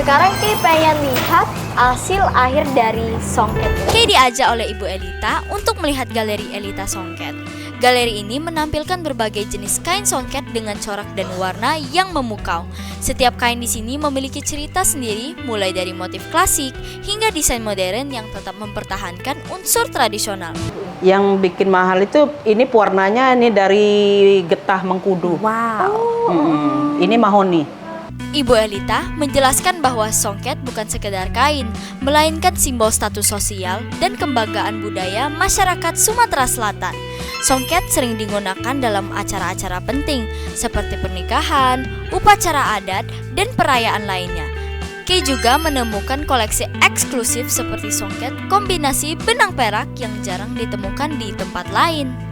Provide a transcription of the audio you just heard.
Sekarang Kay pengen lihat hasil akhir dari Songket. Kay diajak oleh Ibu Elita untuk melihat galeri Elita Songket. Galeri ini menampilkan berbagai jenis kain songket dengan corak dan warna yang memukau. Setiap kain di sini memiliki cerita sendiri, mulai dari motif klasik hingga desain modern yang tetap mempertahankan unsur tradisional. Yang bikin mahal itu ini pewarnanya ini dari getah mengkudu. Wow. Ini mahoni. Ibu Elita menjelaskan bahwa songket bukan sekedar kain, melainkan simbol status sosial dan kebanggaan budaya masyarakat Sumatera Selatan. Songket sering digunakan dalam acara-acara penting seperti pernikahan, upacara adat, dan perayaan lainnya. Kay juga menemukan koleksi eksklusif seperti songket kombinasi benang perak yang jarang ditemukan di tempat lain.